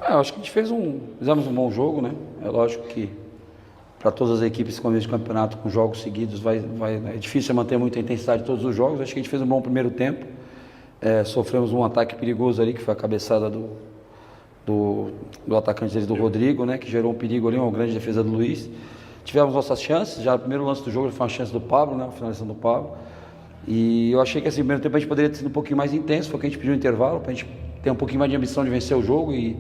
Eu acho que a gente fizemos um bom jogo, né? É lógico que para todas as equipes que começam de campeonato com jogos seguidos é difícil manter muita intensidade em todos os jogos. Acho que a gente fez um bom primeiro tempo. Sofremos um ataque perigoso ali, que foi a cabeçada do atacante deles, do Rodrigo, né? Que gerou um perigo ali, uma grande defesa do Luiz. Tivemos nossas chances, já no primeiro lance do jogo foi uma chance do Pablo, né? A finalização do Pablo. E eu achei que assim, no primeiro tempo a gente poderia ter sido um pouquinho mais intenso, foi o que a gente pediu no intervalo, para a gente ter um pouquinho mais de ambição de vencer o jogo e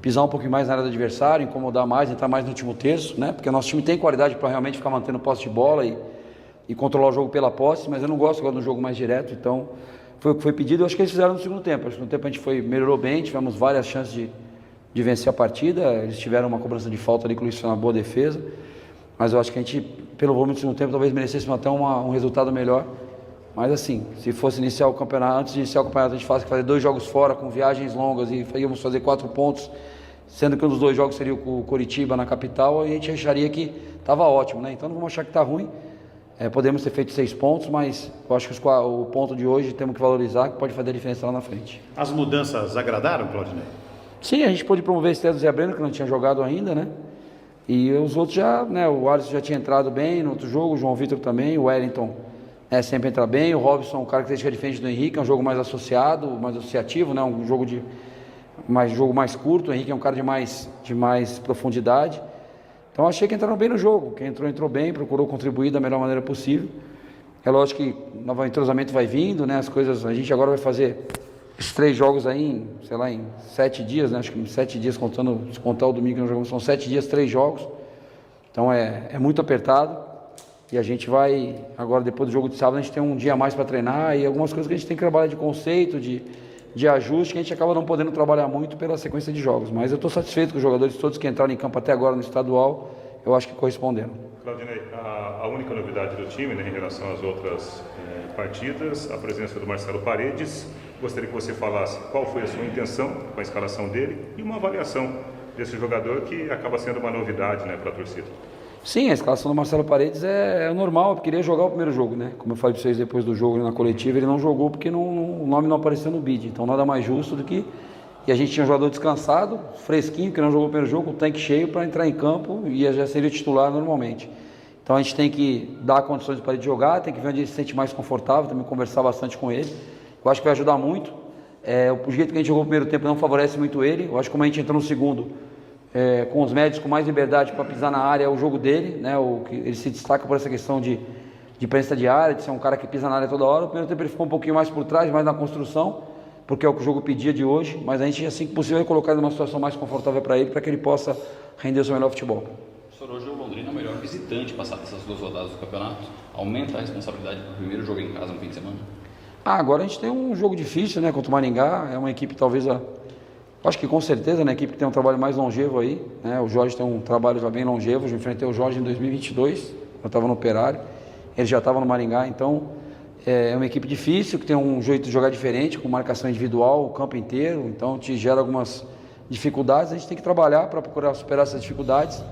pisar um pouquinho mais na área do adversário, incomodar mais, entrar mais no último terço, né? Porque o nosso time tem qualidade para realmente ficar mantendo posse de bola e controlar o jogo pela posse, mas eu não gosto agora de um jogo mais direto, então foi o que foi pedido. Eu acho que eles fizeram no segundo tempo. No segundo tempo a gente melhorou bem, tivemos várias chances de vencer a partida. Eles tiveram uma cobrança de falta ali que o Luiz fez uma boa defesa, mas eu acho que a gente, pelo volume do segundo tempo, talvez merecesse até um resultado melhor. Mas assim, se fosse iniciar o campeonato, antes de iniciar o campeonato a gente fazer 2 jogos fora, com viagens longas e íamos fazer 4 pontos, sendo que um dos 2 jogos seria com o Coritiba na capital, a gente acharia que estava ótimo, né? Então não vamos achar que está ruim. Podemos ter feito 6 pontos, mas eu acho que o ponto de hoje temos que valorizar, que pode fazer a diferença lá na frente. As mudanças agradaram, Claudinei? Sim, a gente pôde promover esse do Zé Breno, que não tinha jogado ainda, né? E os outros já, né? O Alisson já tinha entrado bem no outro jogo, o João Vitor também, o Wellington sempre entra bem, o Robson, uma característica diferente do Henrique, é um jogo mais associado, mais associativo, né? Um jogo mais curto. O Henrique é um cara de mais profundidade. Então achei que entraram bem no jogo. Quem entrou bem, procurou contribuir da melhor maneira possível. É lógico que o entrosamento vai vindo, né? As coisas, a gente agora vai fazer esses 3 jogos aí em 7 dias, né? Acho que em 7 dias, se contar o domingo que nós jogamos, são 7 dias, 3 jogos. Então é muito apertado. E a gente vai, agora depois do jogo de sábado, a gente tem um dia a mais para treinar e algumas coisas que a gente tem que trabalhar de conceito, de ajuste, que a gente acaba não podendo trabalhar muito pela sequência de jogos. Mas eu estou satisfeito com os jogadores todos que entraram em campo até agora no estadual, eu acho que corresponderam. Claudinei, a única novidade do time, né, em relação às outras partidas, a presença do Marcelo Paredes. Gostaria que você falasse qual foi a sua intenção com a escalação dele e uma avaliação desse jogador que acaba sendo uma novidade, né, para a torcida. Sim, a escalação do Marcelo Paredes é normal, eu queria jogar o primeiro jogo, né? Como eu falei para vocês depois do jogo na coletiva, ele não jogou porque o nome não apareceu no bid, então nada mais justo do que... E a gente tinha um jogador descansado, fresquinho, que não jogou o primeiro jogo, com o tanque cheio para entrar em campo e já seria titular normalmente. Então a gente tem que dar condições para ele jogar, tem que ver onde ele se sente mais confortável, também conversar bastante com ele. Eu acho que vai ajudar muito. O jeito que a gente jogou o primeiro tempo não favorece muito ele. Eu acho que como a gente entrou no segundo... com os médios com mais liberdade para pisar na área, é o jogo dele, né? Ele se destaca por essa questão de presença de área, de ser um cara que pisa na área toda hora. O primeiro tempo ele ficou um pouquinho mais por trás, mais na construção, porque é o que o jogo pedia de hoje, mas a gente, assim que possível, vai colocar ele numa situação mais confortável para ele, para que ele possa render o seu melhor futebol. Professor, hoje o Londrina é o melhor visitante passado essas 2 rodadas do campeonato. Aumenta a responsabilidade do primeiro jogo em casa no fim de semana? Agora a gente tem um jogo difícil, né? Contra o Maringá, é uma equipe talvez acho que com certeza, né, a equipe que tem um trabalho mais longevo aí, né? O Jorge tem um trabalho já bem longevo. Eu enfrentei o Jorge em 2022, eu estava no Operário, ele já estava no Maringá, então é uma equipe difícil, que tem um jeito de jogar diferente, com marcação individual o campo inteiro, então te gera algumas dificuldades. A gente tem que trabalhar para procurar superar essas dificuldades,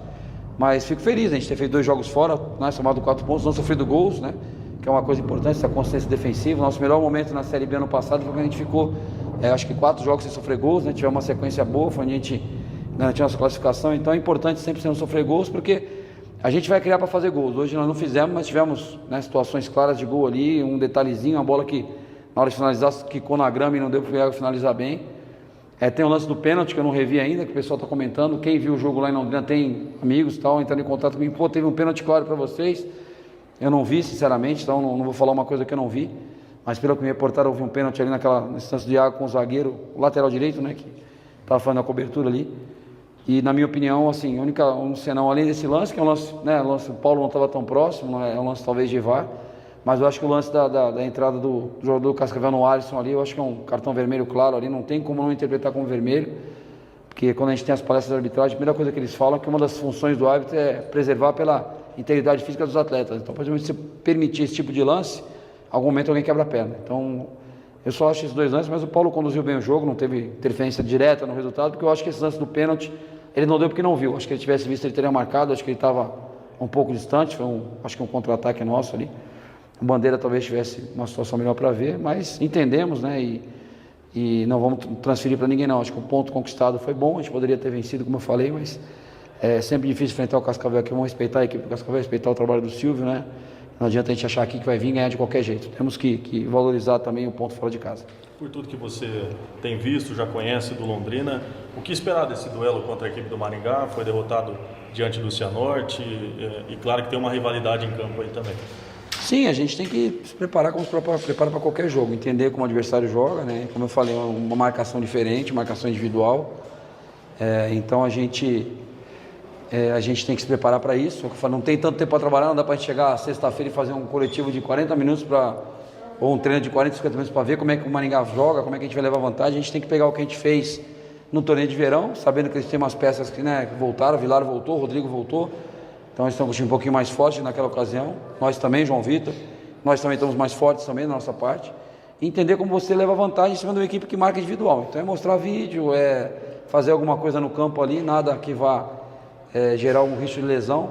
mas fico feliz, a gente ter feito 2 jogos fora, né, somado 4 pontos, não sofrido gols, né, que é uma coisa importante, essa consistência defensiva. Nosso melhor momento na Série B ano passado foi quando a gente ficou acho que 4 jogos sem sofrer gols, né? Tivemos uma sequência boa, foi onde a gente garantiu nossa classificação. Então é importante sempre não sofrer gols, porque a gente vai criar para fazer gols. Hoje nós não fizemos, mas tivemos, né, situações claras de gol ali, um detalhezinho, uma bola que na hora de finalizar quicou na grama e não deu para finalizar bem. Tem o lance do pênalti que eu não revi ainda, que o pessoal está comentando. Quem viu o jogo lá em Londrina tem amigos e tal, entrando em contato comigo. Pô, teve um pênalti claro para vocês. Eu não vi, sinceramente, então não vou falar uma coisa que eu não vi. Mas pelo que me reportaram, houve um pênalti ali naquela distância de água com o zagueiro, o lateral direito, né, que estava fazendo a cobertura ali. E na minha opinião, assim, um senão além desse lance, que é um lance, né, o Paulo não estava tão próximo, é um lance talvez de VAR, mas eu acho que o lance da entrada do jogador Cascavel no Alisson ali, eu acho que é um cartão vermelho claro ali, não tem como não interpretar como vermelho, porque quando a gente tem as palestras de arbitragem, a primeira coisa que eles falam é que uma das funções do árbitro é preservar pela integridade física dos atletas. Então, por exemplo, se permitir esse tipo de lance, algum momento alguém quebra a perna. Então, eu só acho esses 2 lances, mas o Paulo conduziu bem o jogo, não teve interferência direta no resultado, porque eu acho que esse lance do pênalti, ele não deu porque não viu. Acho que ele tivesse visto, ele teria marcado. Acho que ele estava um pouco distante, foi acho que um contra-ataque nosso ali. O Bandeira talvez tivesse uma situação melhor para ver, mas entendemos, né, e não vamos transferir para ninguém não. Acho que o ponto conquistado foi bom, a gente poderia ter vencido, como eu falei, mas é sempre difícil enfrentar o Cascavel aqui. Vamos respeitar a equipe do Cascavel, respeitar o trabalho do Silvio, né? Não adianta a gente achar aqui que vai vir ganhar de qualquer jeito. Temos que valorizar também o ponto fora de casa. Por tudo que você tem visto, já conhece do Londrina, o que esperar desse duelo contra a equipe do Maringá? Foi derrotado diante do Cianorte e claro que tem uma rivalidade em campo aí também. Sim, a gente tem que se preparar como se prepara para qualquer jogo, entender como o adversário joga, né? Como eu falei, uma marcação diferente, marcação individual. Então a gente tem que se preparar para isso. Eu falo, não tem tanto tempo para trabalhar, não dá para a gente chegar sexta-feira e fazer um coletivo de 40 minutos ou um treino de 40, 50 minutos para ver como é que o Maringá joga, como é que a gente vai levar vantagem. A gente tem que pegar o que a gente fez no torneio de verão, sabendo que eles têm umas peças que, né, voltaram, o Vilar voltou, o Rodrigo voltou. Então eles estão com o time um pouquinho mais forte naquela ocasião. Nós também, João Vitor, nós também estamos mais fortes também na nossa parte. E entender como você leva vantagem em cima de uma equipe que marca individual. Então é mostrar vídeo, fazer alguma coisa no campo ali, nada que vá gerar um risco de lesão,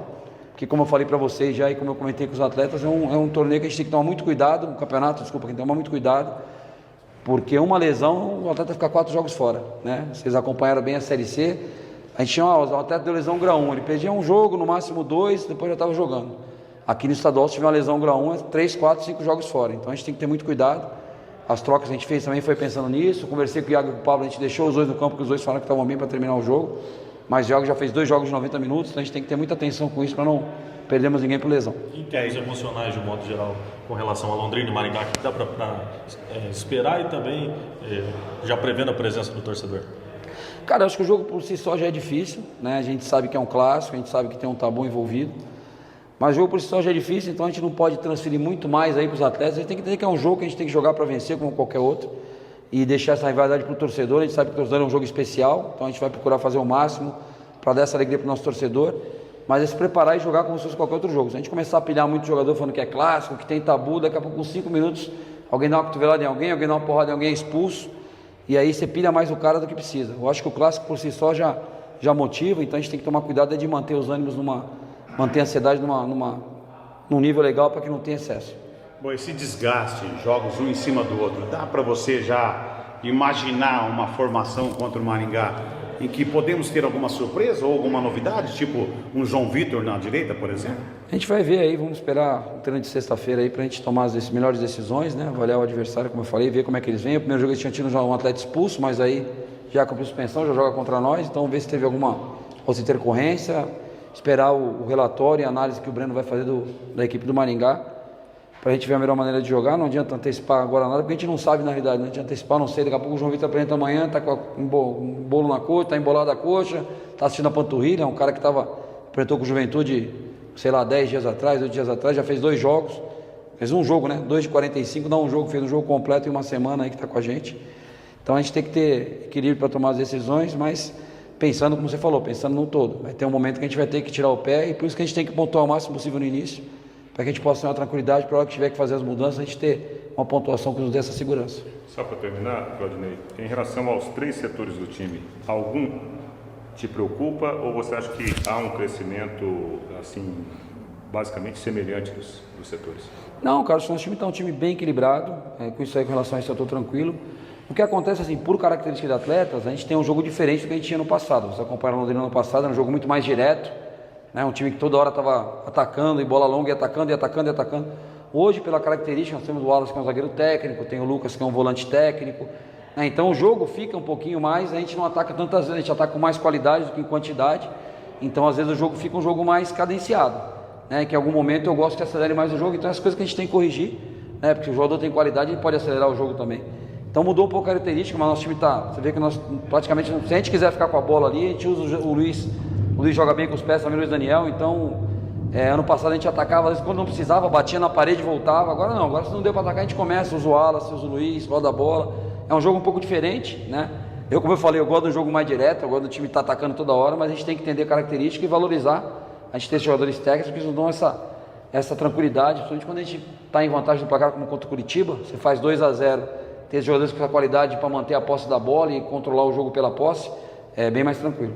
que como eu falei para vocês já e como eu comentei com os atletas, é um torneio que a gente tem que tomar muito cuidado, um campeonato, desculpa, que tem que tomar muito cuidado, porque uma lesão, o atleta fica 4 jogos fora, né? Vocês acompanharam bem a Série C, a gente tinha, o atleta deu lesão grau 1, ele perdia um jogo, no máximo 2, depois já estava jogando. Aqui no estadual, se tiver uma lesão grau 1, é 3, 4, 5 jogos fora, então a gente tem que ter muito cuidado. As trocas que a gente fez também foi pensando nisso, conversei com o Iago e com o Pablo, a gente deixou os dois no campo, porque os dois falaram que estavam bem para terminar o jogo. Mas o Iago já fez 2 jogos de 90 minutos, então a gente tem que ter muita atenção com isso para não perdermos ninguém por lesão. Em termos emocionais, de um modo geral, com relação a Londrina e Maringá, que dá para esperar e também já prevendo a presença do torcedor? Cara, eu acho que o jogo por si só já é difícil, né? A gente sabe que é um clássico, a gente sabe que tem um tabu envolvido, mas o jogo por si só já é difícil, então a gente não pode transferir muito mais aí para os atletas. A gente tem que entender que é um jogo que a gente tem que jogar para vencer como qualquer outro e deixar essa rivalidade para o torcedor. A gente sabe que o torcedor é um jogo especial, então a gente vai procurar fazer o máximo para dar essa alegria para o nosso torcedor, mas é se preparar e jogar como se fosse qualquer outro jogo. Se a gente começar a pilhar muito jogador falando que é clássico, que tem tabu, daqui a pouco com 5 minutos alguém dá uma cotovelada em alguém dá uma porrada em alguém, é expulso, e aí você pilha mais o cara do que precisa. Eu acho que o clássico por si só já motiva, então a gente tem que tomar cuidado de manter os ânimos manter a ansiedade num nível legal para que não tenha excesso. Bom, esse desgaste, jogos um em cima do outro, dá para você já imaginar uma formação contra o Maringá em que podemos ter alguma surpresa ou alguma novidade, tipo um João Vitor na direita, por exemplo? A gente vai ver aí, vamos esperar o treino de sexta-feira aí para a gente tomar as melhores decisões, né? Avaliar o adversário, como eu falei, ver como é que eles vêm. O primeiro jogo eles tinham tido já um atleta expulso, mas aí já cumpriu suspensão, já joga contra nós, então ver se teve alguma outra intercorrência, esperar o relatório e a análise que o Breno vai fazer da equipe do Maringá, para a gente ver a melhor maneira de jogar. Não adianta antecipar agora nada, porque a gente não sabe na realidade, não adianta antecipar, não sei, daqui a pouco o João Vitor apresenta amanhã, está com um bolo na coxa, está embolado a coxa, está assistindo a panturrilha, é um cara que apresentou com o Juventude, sei lá, 10 dias atrás, 8 dias atrás, já fez 2 jogos, fez um jogo, né, 2 de 45, não um jogo, fez um jogo completo em uma semana aí que está com a gente. Então a gente tem que ter equilíbrio para tomar as decisões, mas pensando, como você falou, pensando no todo. Vai ter um momento que a gente vai ter que tirar o pé, e por isso que a gente tem que pontuar o máximo possível no início, para que a gente possa ter uma tranquilidade, para a hora que tiver que fazer as mudanças, a gente ter uma pontuação que nos dê essa segurança. Só para terminar, Claudinei, em relação aos 3 setores do time, algum te preocupa ou você acha que há um crescimento, assim, basicamente semelhante dos setores? Não, cara, o nosso time está um time bem equilibrado, com isso aí, com relação a isso eu estou tranquilo. O que acontece, assim, por característica de atletas, a gente tem um jogo diferente do que a gente tinha no passado. Você acompanha o Londrina no passado, era um jogo muito mais direto, né? Um time que toda hora estava atacando, e bola longa, e atacando. Hoje, pela característica, nós temos o Wallace, que é um zagueiro técnico, tem o Lucas, que é um volante técnico, né? Então o jogo fica um pouquinho mais, a gente não ataca tantas vezes, a gente ataca com mais qualidade do que em quantidade, então às vezes o jogo fica um jogo mais cadenciado, né? Que em algum momento eu gosto que acelere mais o jogo, então as coisas que a gente tem que corrigir, né? Porque o jogador tem qualidade, ele pode acelerar o jogo também. Então mudou um pouco a característica, mas nosso time você vê que nós praticamente, se a gente quiser ficar com a bola ali, a gente usa o Luiz joga bem com os pés, também o Luiz Daniel, então ano passado a gente atacava, às vezes quando não precisava, batia na parede e voltava, agora não, agora se não deu para atacar a gente começa, usa o Wallace, usa o Luiz, roda a bola, é um jogo um pouco diferente, né? Como eu falei, eu gosto do jogo mais direto, eu gosto do time estar atacando toda hora, mas a gente tem que entender a característica e valorizar, a gente ter jogadores técnicos que nos dão essa tranquilidade, principalmente quando a gente está em vantagem do placar como contra o Curitiba, você faz 2-0, ter jogadores com essa qualidade para manter a posse da bola e controlar o jogo pela posse, é bem mais tranquilo.